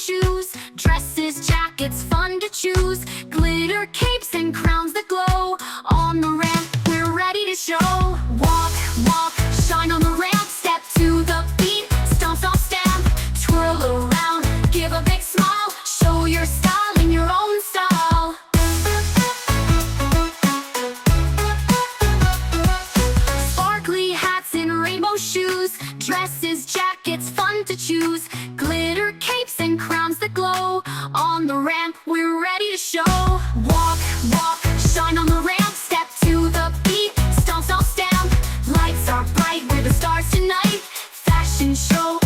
shoes, dresses, jackets, fun to choose, glitter capes and crowns that glow. On the ramp, we're ready to show. Walk, walk, shine on the ramp, step to the beat, stomp, stomp, stamp, twirl around, give a big smile, show your style in your own style. Sparkly hats and rainbow shoes, dresses, jackets, fun to choose, glitter capes and crowns that glow. On the ramp, we're ready to show. Walk, walk, shine on the ramp, step to the beat, stomp, stomp, stamp. Lights are bright, we're the stars tonight. Fashion show